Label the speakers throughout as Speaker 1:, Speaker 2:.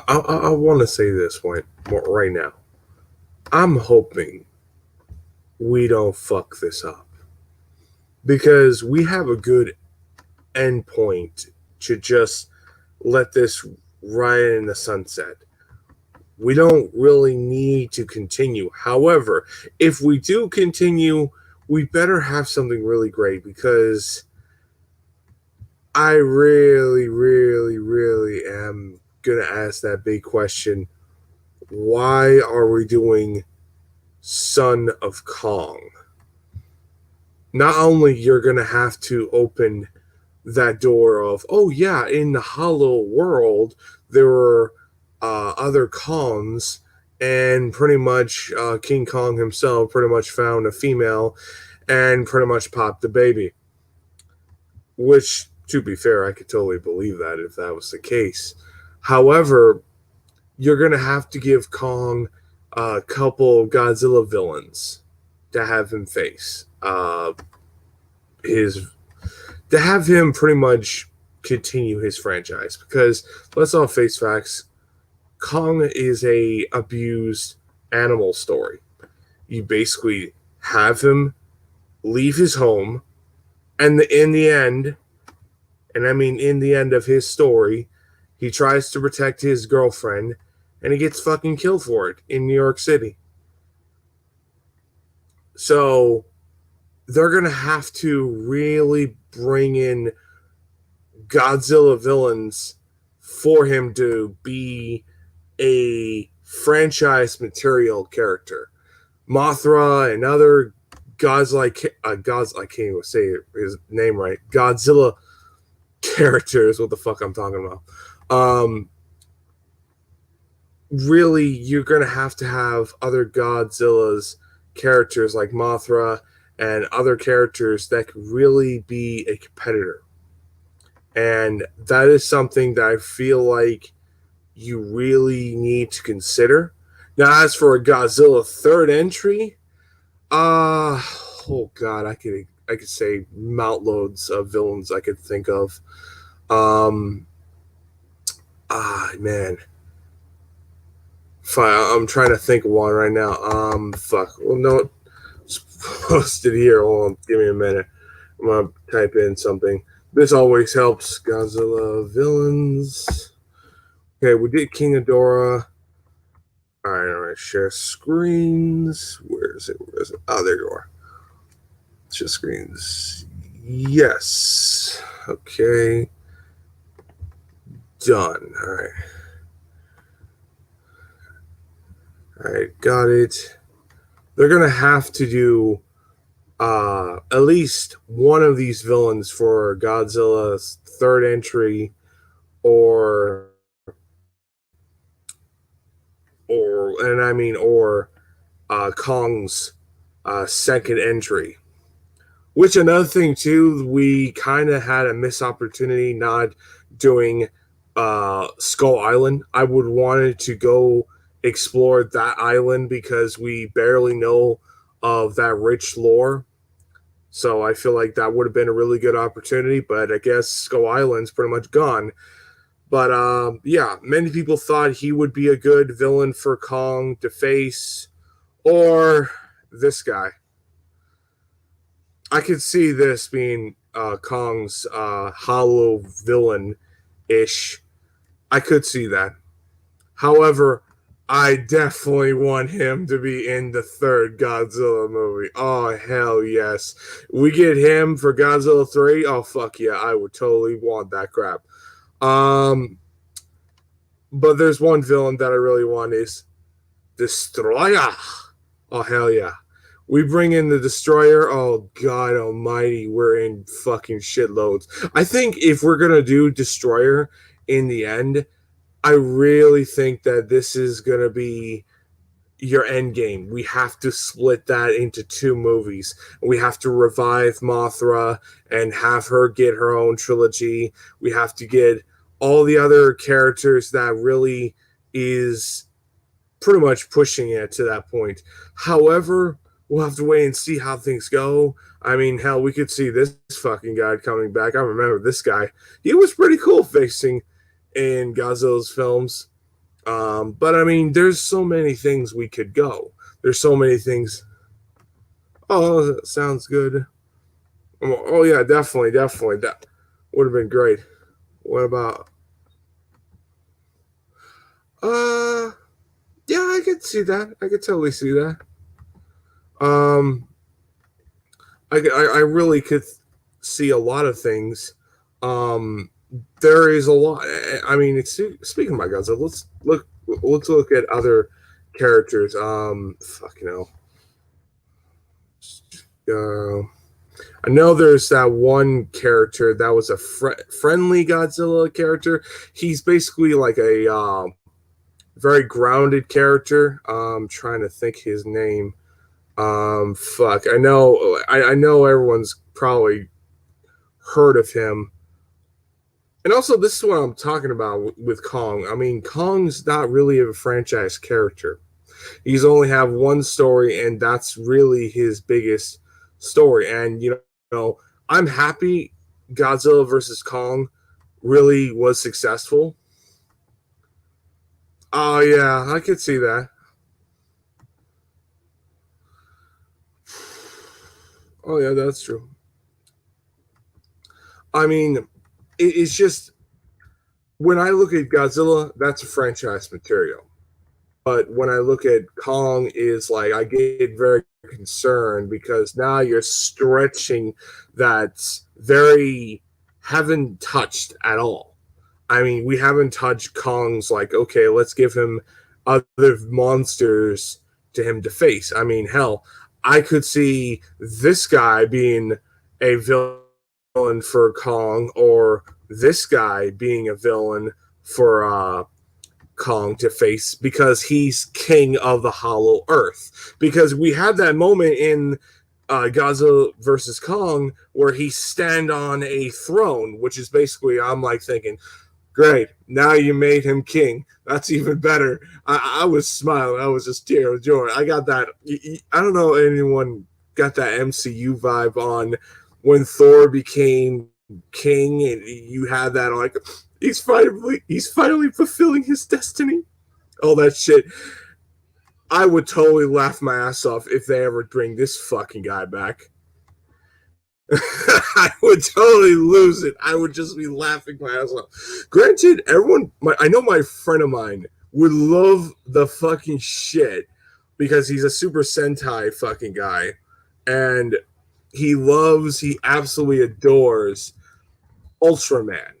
Speaker 1: I want to say this point right now. I'm hoping we don't fuck this up because we have a good end point to just let this ride in the sunset. We don't really need to continue. However, if we do continue, we better have something really great because I really, really, really am going to ask that big question. Why are we doing Son of Kong? Not only you're going to have to open that door of, oh yeah, in the hollow world there were other Kongs, and pretty much King Kong himself pretty much found a female and pretty much popped the baby. Which, to be fair, I could totally believe that if that was the case. However, you're gonna have to give Kong a couple Godzilla villains to have him face. His to have him pretty much continue his franchise because let's all face facts, Kong is a abused animal story. You basically have him leave his home, and in the end, and I mean in the end of his story, he tries to protect his girlfriend, and he gets fucking killed for it in New York City. So they're gonna have to really bring in Godzilla villains for him to be a franchise material character. Mothra and other gods like gods, I can't even say his name right. Godzilla characters. What the fuck I'm talking about? Really, you're gonna have to have other Godzilla's characters like Mothra and other characters that could really be a competitor. And that is something that I feel like you really need to consider. Now, as for a Godzilla third entry, oh god, I could say mount loads of villains I could think of. Um, man, fine. I'm trying to think of one right now. Fuck. Well, no, it's posted here. Hold on, give me a minute. I'm gonna type in something. This always helps. Godzilla villains. Okay, we did King Ghidorah. All right. Share screens. Where is it? Where is it? Oh, there you are. Share screens. Yes. Okay. Done. All right. All right. Got it. They're gonna have to do at least one of these villains for Godzilla's third entry, or Kong's second entry. Which another thing too, we kind of had a missed opportunity not doing Skull Island. I would wanted to go explore that island because we barely know of that rich lore. So I feel like that would have been a really good opportunity, but I guess Skull Island's pretty much gone. But yeah, many people thought he would be a good villain for Kong to face, or this guy. I could see this being Kong's hollow villain ish. I could see that. However, I definitely want him to be in the third Godzilla movie. Oh, hell yes. We get him for Godzilla 3. Oh, fuck yeah. I would totally want that crap. Um, but there's one villain that I really want is Destroyer. Oh, hell yeah. We bring in the Destroyer. Oh, God almighty. We're in fucking shitloads. I think if we're going to do Destroyer in the end, I really think that this is going to be your end game. We have to split that into two movies. We have to revive Mothra and have her get her own trilogy. We have to get all the other characters that really is pretty much pushing it to that point. However, we'll have to wait and see how things go. I mean, hell, we could see this fucking guy coming back. I remember this guy. He was pretty cool facing in Godzilla's films. But I mean, there's so many things we could go. There's so many things. Oh, that sounds good. Oh yeah, definitely, definitely. That would have been great. What about? Uh, yeah, I could see that. I could totally see that. Um, I really could see a lot of things. Um, there is a lot. I mean, it's speaking about Godzilla. Let's look at other characters. Fuck you know. I know there's that one character that was a friendly Godzilla character. He's basically like a very grounded character. Trying to think his name. Fuck. I know everyone's probably heard of him. And also, this is what I'm talking about with Kong. I mean, Kong's not really a franchise character. He's only have one story, and that's really his biggest story. And know, I'm happy Godzilla versus Kong really was successful. Oh yeah, I could see that. Oh yeah, that's true. I mean, it's just when I look at Godzilla, that's a franchise material. But when I look at Kong, is like I get very concerned because now you're stretching that very haven't touched at all. I mean, we haven't touched Kong's like, okay, let's give him other monsters to him to face. I mean, hell, I could see this guy being a villain for Kong or this guy being a villain for Kong to face because he's king of the Hollow Earth. Because we had that moment in Godzilla versus Kong where he stand on a throne, which is basically I'm like thinking, great, now you made him king. That's even better. I was smiling. I was just tear of joy. I got that. I don't know if anyone got that MCU vibe on when Thor became king, and you had that like he's finally fulfilling his destiny. All that shit. I would totally laugh my ass off if they ever bring this fucking guy back. I would totally lose it. I would just be laughing my ass off. Granted, I know my friend of mine would love the fucking shit because he's a Super Sentai fucking guy, and he absolutely adores Ultraman,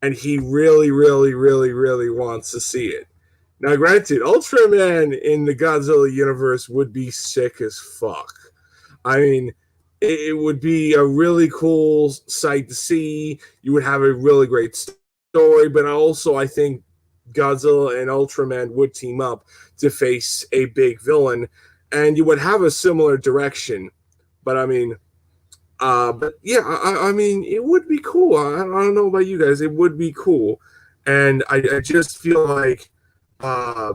Speaker 1: and he really, really, really, really wants to see it. Now, granted, Ultraman in the Godzilla universe would be sick as fuck. I mean, it would be a really cool sight to see. You would have a really great story, but also I think Godzilla and Ultraman would team up to face a big villain, and you would have a similar direction. But I mean, but yeah, I mean, it would be cool. I don't know about you guys. It would be cool, and I just feel like uh,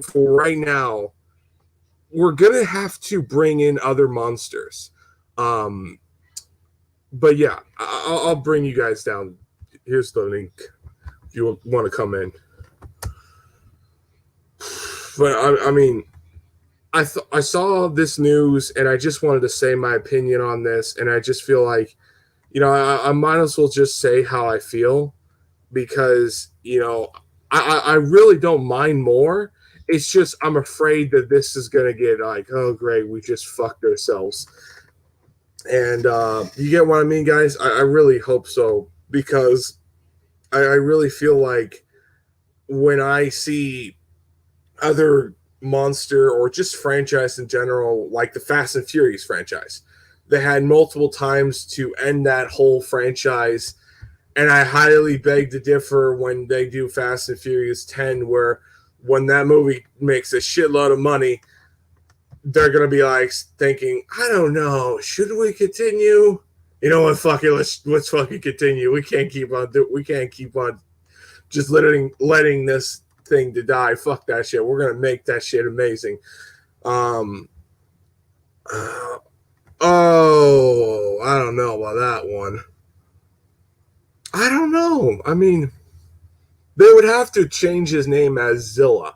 Speaker 1: for right now, we're gonna have to bring in other monsters. Um, but yeah, I'll bring you guys down. Here's the link if you want to come in. But I mean, I saw this news and I just wanted to say my opinion on this, and I just feel like, I might as well just say how I feel because I really don't mind more. It's just I'm afraid that this is gonna get like, oh great, we just fucked ourselves. And you get what I mean, guys? I really hope so because I really feel like when I see other monster or just franchise in general, like the Fast and Furious franchise, they had multiple times to end that whole franchise. And I highly beg to differ when they do Fast and Furious 10, where when that movie makes a shitload of money, they're gonna be like thinking, I don't know, should we continue? You know what? Fuck it. Let's fucking continue. We can't keep on just letting this thing to die. Fuck that shit. We're gonna make that shit amazing. Um. Oh, I don't know about that one. I don't know. I mean, They would have to change his name as Zilla.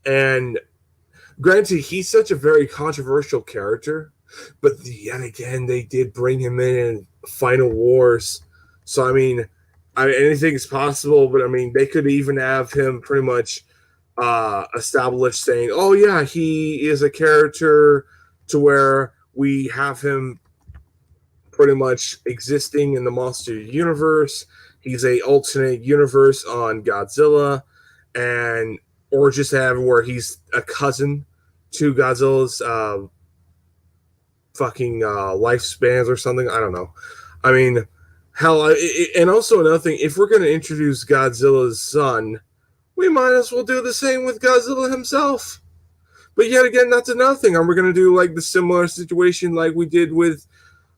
Speaker 1: And granted, he's such a very controversial character, but yet again, they did bring him in Final Wars. So, I mean, anything's possible, but I mean, they could even have him pretty much established saying, oh, yeah, he is a character to where we have him pretty much existing in the monster universe. He's a alternate universe on Godzilla, and or just have where he's a cousin to Godzilla's fucking lifespans or something. I don't know. I mean, hell, and also another thing, if we're going to introduce Godzilla's son, we might as well do the same with Godzilla himself. But yet again, that's another thing. Are we going to do like the similar situation like we did with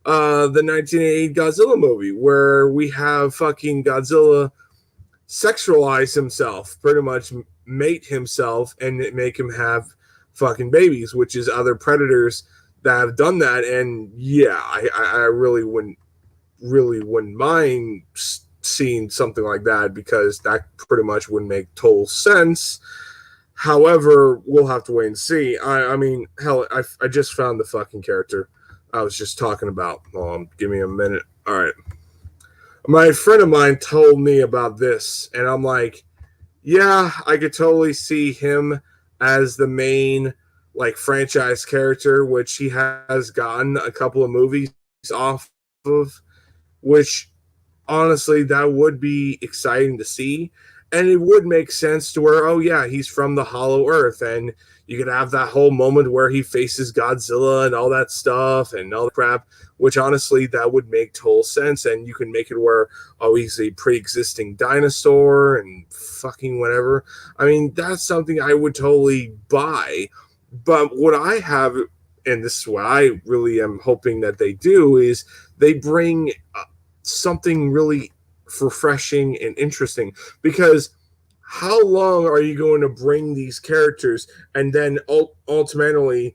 Speaker 1: the 1988 Godzilla movie, where we have fucking Godzilla sexualize himself, pretty much mate himself, and make him have fucking babies, which is other predators that have done that. And yeah, I really wouldn't mind seeing something like that, because that pretty much would make total sense. However, we'll have to wait and see. I mean, hell, I just found the fucking character I was just talking about. Give me a minute. All right. My friend of mine told me about this, and I'm like, yeah, I could totally see him as the main like franchise character, which he has gotten a couple of movies off of, which honestly, that would be exciting to see. And it would make sense to where, oh yeah, he's from the Hollow Earth, and you could have that whole moment where he faces Godzilla and all that stuff and all the crap, which honestly, that would make total sense. And you can make it where, oh, he's a pre-existing dinosaur and fucking whatever. I mean, that's something I would totally buy. But what I have, and this is what I really am hoping that they do, is they bring something really refreshing and interesting, because how long are you going to bring these characters and then ultimately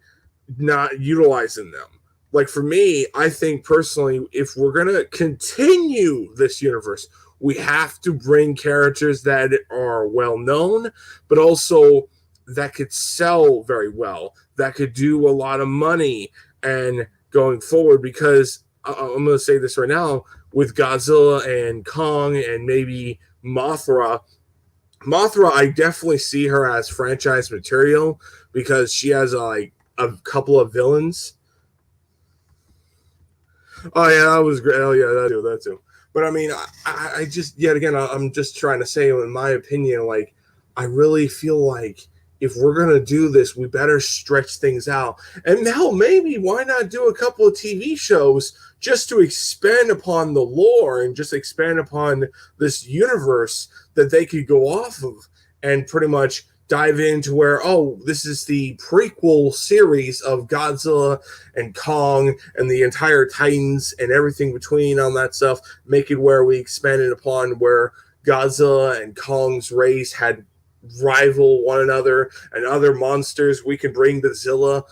Speaker 1: not utilizing them? Like for me, I think personally, if we're going to continue this universe, we have to bring characters that are well known, but also that could sell very well, that could do a lot of money and going forward. Because I'm going to say this right now, with Godzilla and Kong and maybe Mothra, I definitely see her as franchise material, because she has like a couple of villains. Oh yeah, that was great. Oh yeah, that too. But I mean, I just, yet again, I'm just trying to say, in my opinion, like, I really feel like if we're gonna do this, we better stretch things out. And now maybe why not do a couple of TV shows just to expand upon the lore and just expand upon this universe that they could go off of, and pretty much dive into where, oh, this is the prequel series of Godzilla and Kong and the entire Titans and everything between on that stuff. Make it where we expanded upon where Godzilla and Kong's race had rival one another, and other monsters. We could bring the Zilla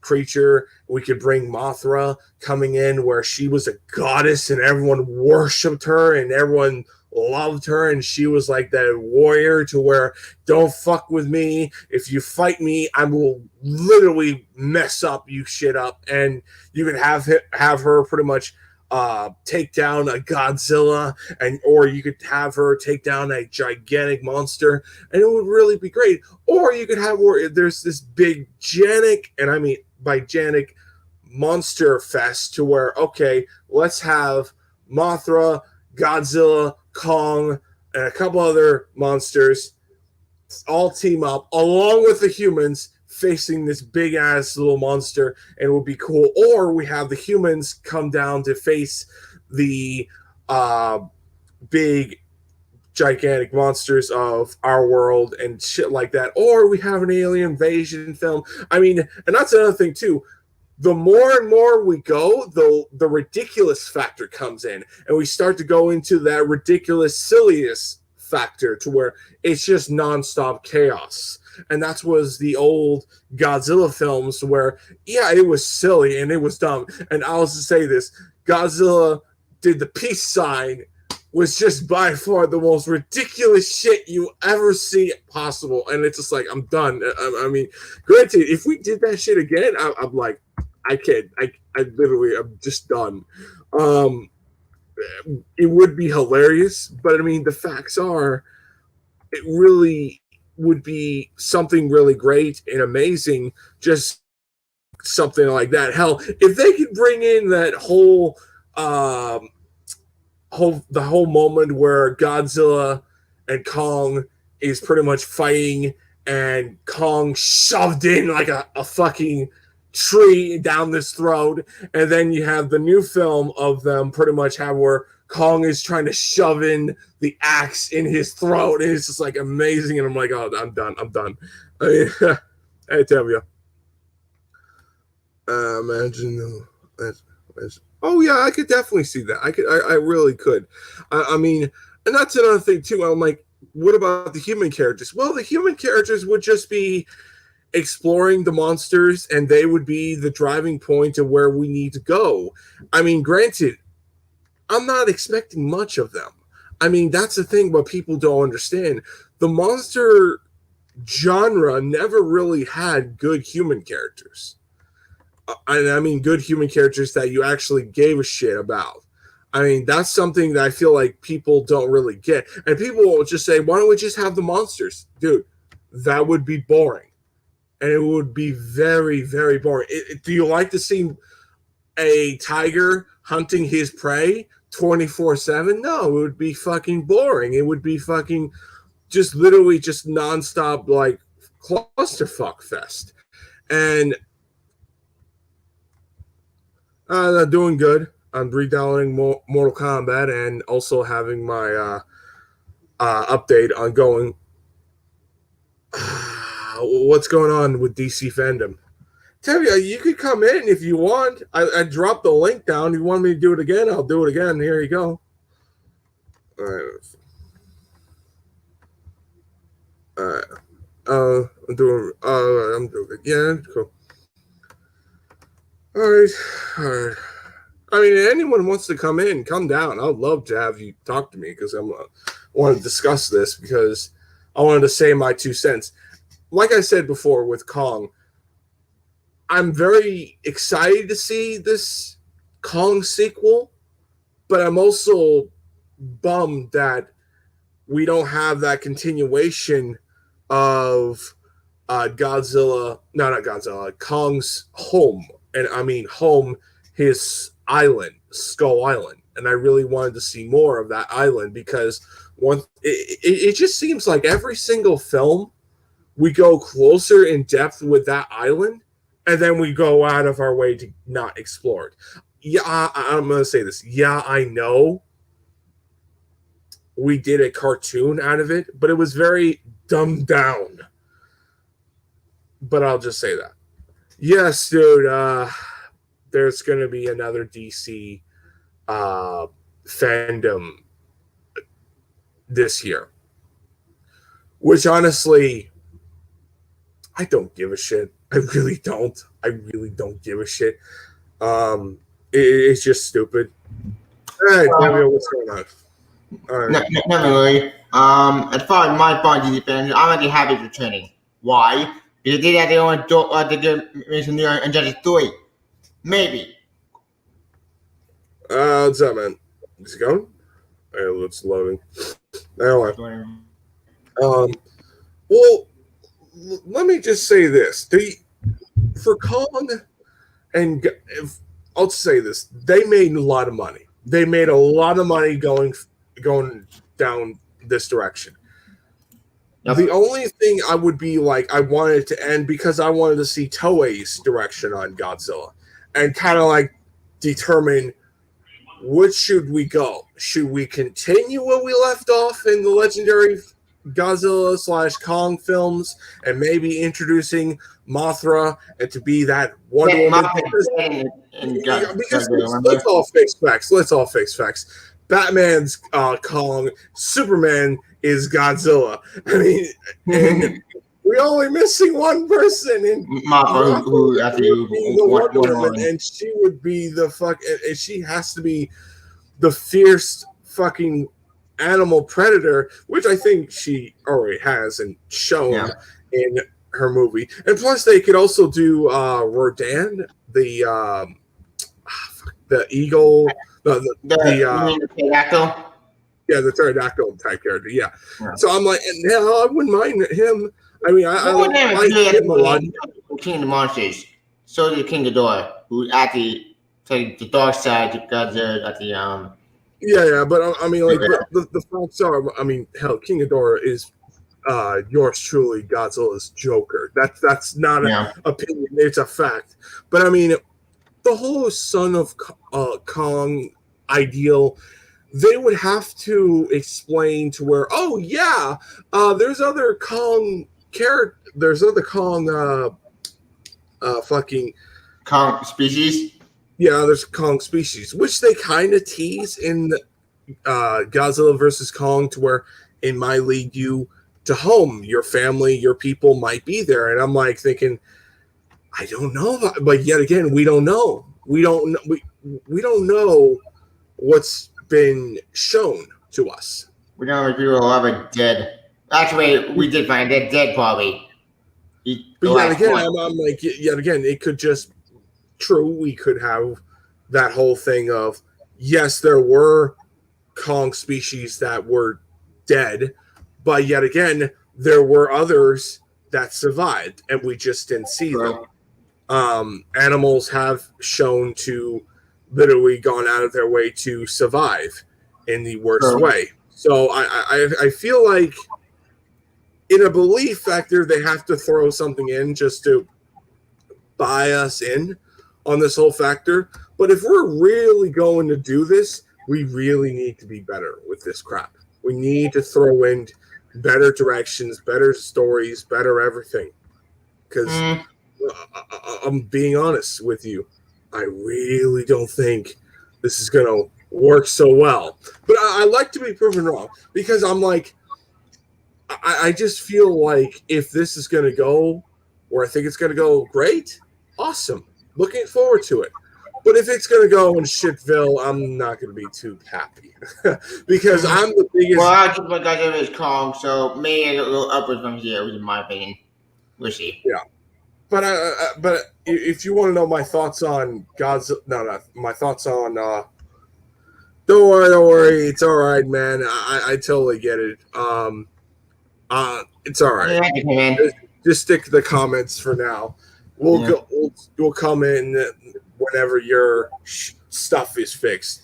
Speaker 1: creature. We could bring Mothra coming in, where she was a goddess and everyone worshipped her and everyone loved her, and she was like that warrior to where, don't fuck with me. If you fight me, I will literally mess up you shit up. And you could have her pretty much take down a Godzilla, and or you could have her take down a gigantic monster, and it would really be great. Or you could have where there's this big gigantic, and I mean by gigantic, monster fest, to where, okay, let's have Mothra, Godzilla, Kong, and a couple other monsters all team up along with the humans facing this big ass little monster, and it would be cool. Or we have the humans come down to face the big gigantic monsters of our world and shit like that. Or we have an alien invasion film. I mean, and that's another thing too. The more and more we go, the ridiculous factor comes in, and we start to go into that ridiculous silliness factor, to where it's just nonstop chaos. And that was the old Godzilla films, where, yeah, it was silly and it was dumb. And I'll just say this, Godzilla did the peace sign was just by far the most ridiculous shit you ever see possible. And it's just like, I'm done. I mean, granted, if we did that shit again, I'm like, I can't. I literally, I'm just done. It would be hilarious, but I mean, the facts are, it really would be something really great and amazing. Just something like that. Hell, if they could bring in that the whole moment where Godzilla and Kong is pretty much fighting, and Kong shoved in like a fucking tree down this throat, and then you have the new film of them pretty much have where Kong is trying to shove in the axe in his throat, and it's just like amazing. And I'm like, oh, I'm done. I mean, I tell you, imagine. Oh yeah, I could definitely see that. I really could. I mean, and that's another thing too. I'm like, what about the human characters? Well, the human characters would just be exploring the monsters, and they would be the driving point of where we need to go. I mean, granted, I'm not expecting much of them. I mean, that's the thing what people don't understand. The monster genre never really had good human characters. I mean, good human characters that you actually gave a shit about. I mean, that's something that I feel like people don't really get. And people will just say, why don't we just have the monsters? Dude, that would be boring. And it would be very, very boring. Do you like to see a tiger hunting his prey 24/7? No, it would be fucking boring. It would be fucking just literally just nonstop like clusterfuck fest. And doing good. I'm re-downloading Mortal Kombat and also having my update on going. What's going on with DC fandom? Tell you could come in if you want. I dropped the link down. If you want me to do it again, I'll do it again. Here you go. All right. I'm doing it. Yeah, cool. All right. I mean, anyone wants to come in, come down. I'd love to have you talk to me because I want to discuss this because I wanted to say my 2 cents. Like I said before with Kong, I'm very excited to see this Kong sequel, but I'm also bummed that we don't have that continuation of Godzilla. No, not Godzilla. Kong's home. And I mean home, his island, Skull Island. And I really wanted to see more of that island because it just seems like every single film we go closer in depth with that island, and then we go out of our way to not explore it. Yeah, I'm going to say this. Yeah, I know we did a cartoon out of it, but it was very dumbed down. But I'll just say that. Yes, dude. There's going to be another DC fandom this year, which honestly, I don't give a shit. I really don't. I really don't give a shit. It's just stupid. All right, Fabio, what's going on? All right.
Speaker 2: Not really. As far as my point is concerned, I'm already happy it's returning. Why? Because they had their own Injustice 3. Maybe.
Speaker 1: What's up, man? Is it going? All right, it's loading. Anyway. Well, let me just say this. For Kong, and I'll say this, they made a lot of money. They made a lot of money going down this direction. Yep. The only thing I would be like, I wanted it to end because I wanted to see Toei's direction on Godzilla and kind of like determine which should we go. Should we continue where we left off in the legendary Godzilla / Kong films and maybe introducing Mothra and to be that Wonder Woman? Because let's all face facts. Let's all face facts. Batman's Kong, Superman is Godzilla. I mean, and we're only missing one person in
Speaker 2: Mothra, who actually
Speaker 1: the Wonder Woman, and she would be the and she has to be the fierce fucking animal predator, which I think she already has and shown in her movie. And plus, they could also do Rodan, the eagle,
Speaker 2: You mean the pterodactyl?
Speaker 1: the pterodactyl type character. Yeah.
Speaker 2: Yeah.
Speaker 1: So I'm like, no, I wouldn't mind him. I mean, I
Speaker 2: What would
Speaker 1: like him a lot.
Speaker 2: King of the Monsters. So the King Ghidorah, who at the dark side because at the
Speaker 1: Yeah, but I mean, like, but the facts are, I mean, hell, King Ghidorah is yours truly, Godzilla's Joker. That's not an opinion; it's a fact. But I mean, the whole Son of Kong ideal, they would have to explain to where, oh yeah, there's other Kong there's other Kong, fucking
Speaker 2: Kong species.
Speaker 1: Yeah, there's Kong species, which they kind of tease in Godzilla versus Kong, to where it might lead you to home. Your family, your people might be there, and I'm like thinking, I don't know, but yet again, we don't know. We don't know what's been shown to us.
Speaker 2: We don't know if people are ever dead. Actually, we did find that dead probably.
Speaker 1: But yet again, I'm like, yet again, it could just true. We could have that whole thing of, yes, there were Kong species that were dead, but yet again, there were others that survived, and we just didn't see them. Animals have shown to literally gone out of their way to survive in the worst way. So I feel like in a belief factor, they have to throw something in just to buy us in on this whole factor. But if we're really going to do this, we really need to be better with this crap. We need to throw in better directions, better stories, better everything. Because I'm being honest with you, I really don't think this is going to work so well. But I like to be proven wrong, because I'm like, I just feel like if this is going to go where I think it's going to go, great, awesome, looking forward to it. But if it's going to go in Shitville, I'm not going to be too happy because I'm the biggest.
Speaker 2: Well, I just like I is Kong, so maybe a little upwards from here, in my opinion. We'll see.
Speaker 1: Yeah, but if you want to know my thoughts on my thoughts on. Don't worry, it's all right, man. I totally get it. It's all right.
Speaker 2: Yeah,
Speaker 1: just stick to the comments for now. We'll come in whenever your stuff is fixed.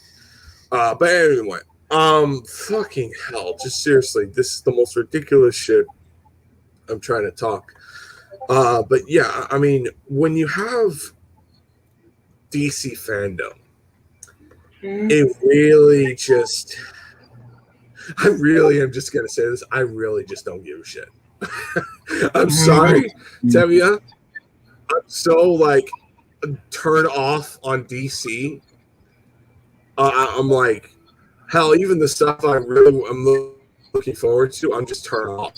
Speaker 1: But anyway, fucking hell, just seriously, this is the most ridiculous shit. I'm trying to talk. But yeah, I mean, when you have DC fandom, it really just, I really am just going to say this, I really just don't give a shit. I'm sorry, Tevia. I'm so like turned off on DC. I'm like, hell, even the stuff I'm looking forward to, I'm just turned off.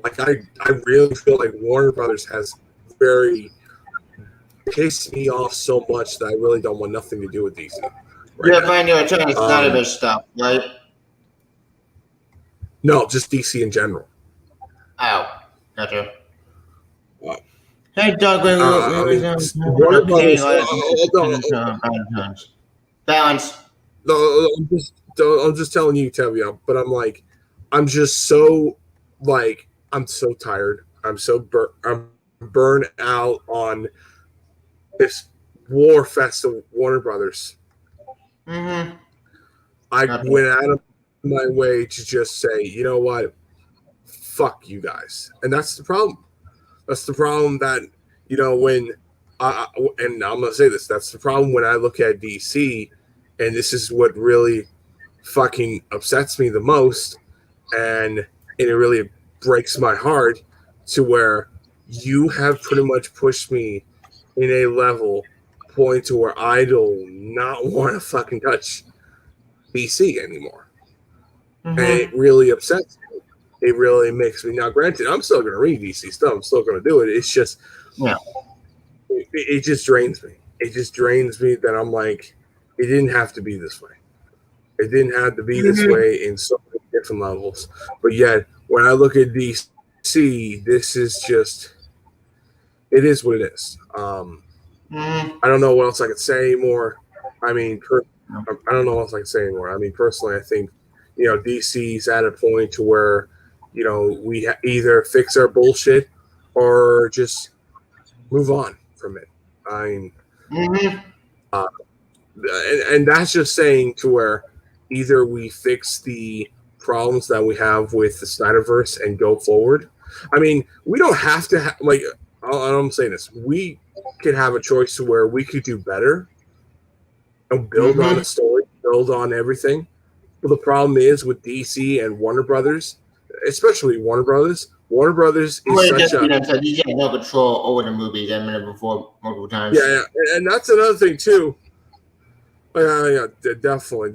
Speaker 1: Like I really feel like Warner Brothers has very pissed me off so much that I really don't want nothing to do with DC.
Speaker 2: You're finding your turn Snyder stuff, right?
Speaker 1: No, just DC in general.
Speaker 2: Oh, gotcha.
Speaker 1: Wow.
Speaker 2: Hey, Doug. Balance.
Speaker 1: No, I'm just telling you, Tevia. But I'm like, I'm just so like, I'm so tired. I'm burned out on this war fest of Warner Brothers.
Speaker 2: Mm-hmm.
Speaker 1: I went out of my way to just say, you know what, fuck you guys, and that's the problem. That's the problem that, you know, when and I'm gonna say this, that's the problem when I look at DC, and this is what really fucking upsets me the most, and it really breaks my heart, to where you have pretty much pushed me in a level point to where I do not want to fucking touch DC anymore.
Speaker 2: Mm-hmm.
Speaker 1: And it really upsets me. It really makes me, now granted, I'm still going to read DC stuff. I'm still going to do it. It's just, it just drains me. It just drains me that I'm like, it didn't have to be this way. It didn't have to be this way in so many different levels. But yet, when I look at DC, this is just it is what it is. I don't know what else I could say anymore. I mean, I don't know what else I can say anymore. I mean, personally, I think DC's at a point to where we either fix our bullshit or just move on from it. I mean, and that's just saying to where either we fix the problems that we have with the Snyderverse and go forward. I mean, we don't have to like. I'm saying this. We could have a choice to where we could do better and build on a story, build on everything. But the problem is with DC and Warner Brothers, especially Warner Brothers. Warner Brothers is such a
Speaker 2: you get no control over the movie than before multiple times.
Speaker 1: Yeah, and that's another thing too. Yeah, definitely.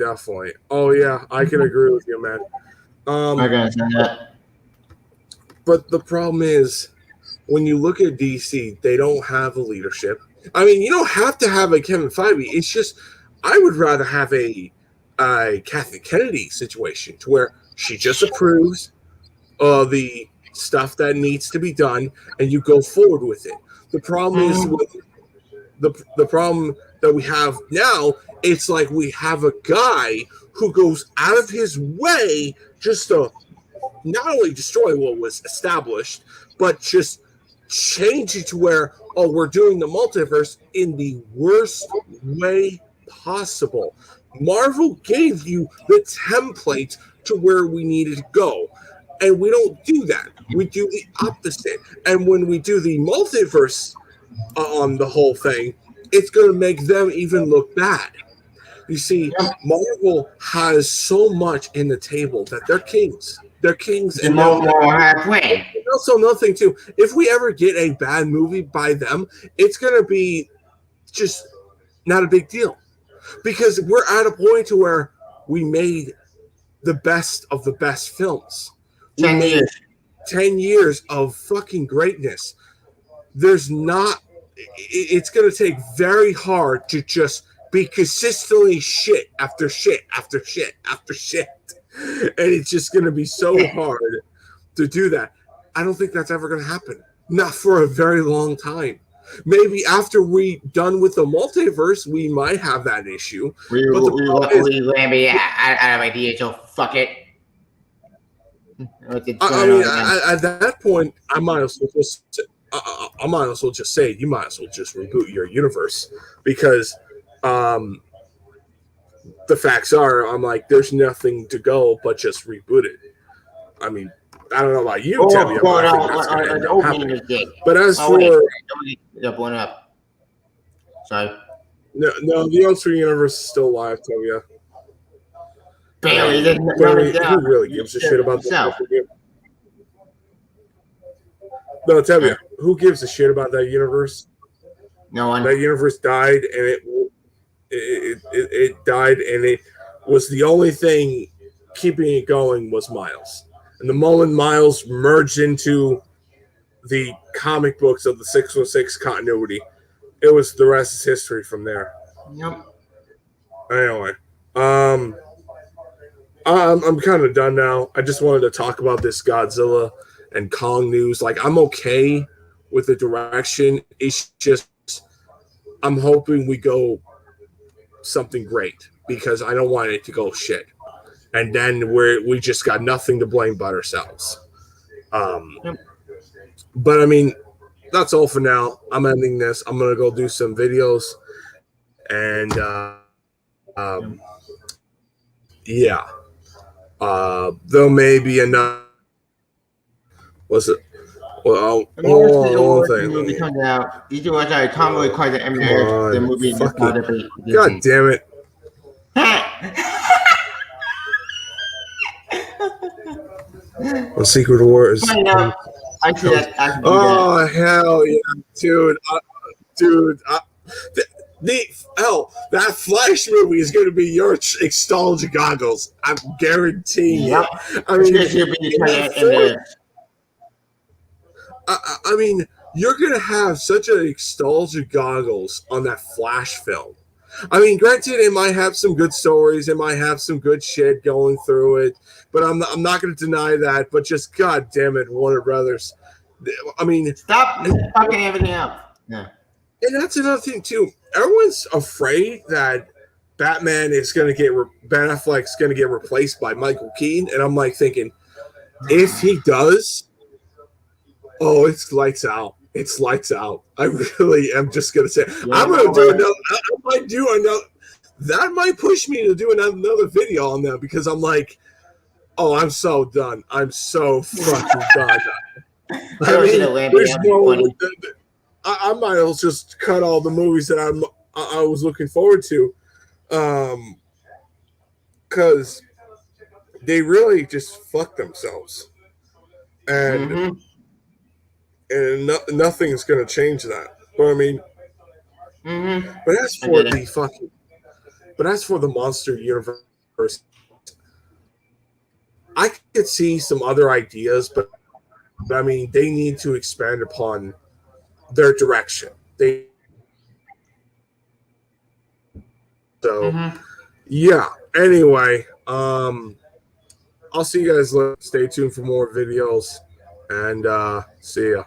Speaker 1: Oh yeah, I can agree with you, man.
Speaker 2: I gotta say that.
Speaker 1: But the problem is, when you look at DC, they don't have a leadership. I mean, you don't have to have a Kevin Feige. It's just, I would rather have a Kathy Kennedy situation to where she just approves the stuff that needs to be done, and you go forward with it. The problem is with the problem that we have now. It's like we have a guy who goes out of his way just to not only destroy what was established, but just change it to where, we're doing the multiverse in the worst way possible. Marvel gave you the template to where we needed to go. And we don't do that. We do the opposite. And when we do the multiverse on the whole thing, it's going to make them even look bad. You see, Marvel has so much in the table that they're kings. They're kings. And also nothing too. If we ever get a bad movie by them, it's going to be just not a big deal. Because we're at a point to where we made the best of the best films.
Speaker 2: 10 years.
Speaker 1: 10 years of fucking greatness. It's going to take very hard to just be consistently shit after shit after shit after shit. And it's just going to be so hard to do that. I don't think that's ever going to happen. Not for a very long time. Maybe after we done with the multiverse, we might have that issue.
Speaker 2: We're going to be out of ideas, so fuck it.
Speaker 1: I mean, at that point, I might as well just say you might as well just reboot your universe, because the facts are, I'm like, there's nothing to go but just reboot it. I mean, I don't know about you, Tabby. But as for
Speaker 2: blowing up. Sorry.
Speaker 1: No, the Ultimate Universe is still alive, Tabby.
Speaker 2: Barely.
Speaker 1: Who really gives a shit about that? No, Tabby, who gives a shit about that universe?
Speaker 2: No one.
Speaker 1: That universe died, and it died, and it was the only thing keeping it going was Miles. And the moment Miles merged into the comic books of the 616 continuity, it was the rest is history from there.
Speaker 2: Yep.
Speaker 1: Anyway, I'm kind of done now. I just wanted to talk about this Godzilla and Kong news. Like, I'm okay with the direction. It's just I'm hoping we go something great, because I don't want it to go shit. And then we just got nothing to blame but ourselves. But I mean, that's all for now. I'm ending this. I'm gonna go do some videos, and yeah, there may be another. Was it? Well, one thing.
Speaker 2: Movie comes out. You can watch out. Tom really quite the Eminem. The movie.
Speaker 1: God damn it! Secret Wars.
Speaker 2: I see that.
Speaker 1: Oh hell yeah, dude! That Flash movie is going to be your nostalgia goggles. I'm guaranteeing.
Speaker 2: Yep.
Speaker 1: I mean, you're going to have such a nostalgia goggles on that Flash film. I mean, granted, it might have some good stories, it might have some good shit going through it, but I'm not going to deny that. But just God damn it, Warner Brothers. I mean,
Speaker 2: Stop fucking everything up. Yeah.
Speaker 1: and that's another thing too. Everyone's afraid that Batman is going to get Ben Affleck's going to get replaced by Michael Keaton, and I'm like thinking, if he does, oh, it's lights out. It's lights out. I really am just going to say,
Speaker 2: Yeah,
Speaker 1: I'm going to do another. I might do another. That might push me to do another video on that because I'm like, oh, I'm so done. I'm so fucking done. I mean, there's no. I might as well just cut all the movies that I was looking forward to, because they really just fucked themselves, and nothing's gonna change that. But I mean, but as for the fucking, but as for the monster universe, I could see some other ideas, but I mean, they need to expand upon their direction. Yeah. Anyway, I'll see you guys later. Stay tuned for more videos, and see ya.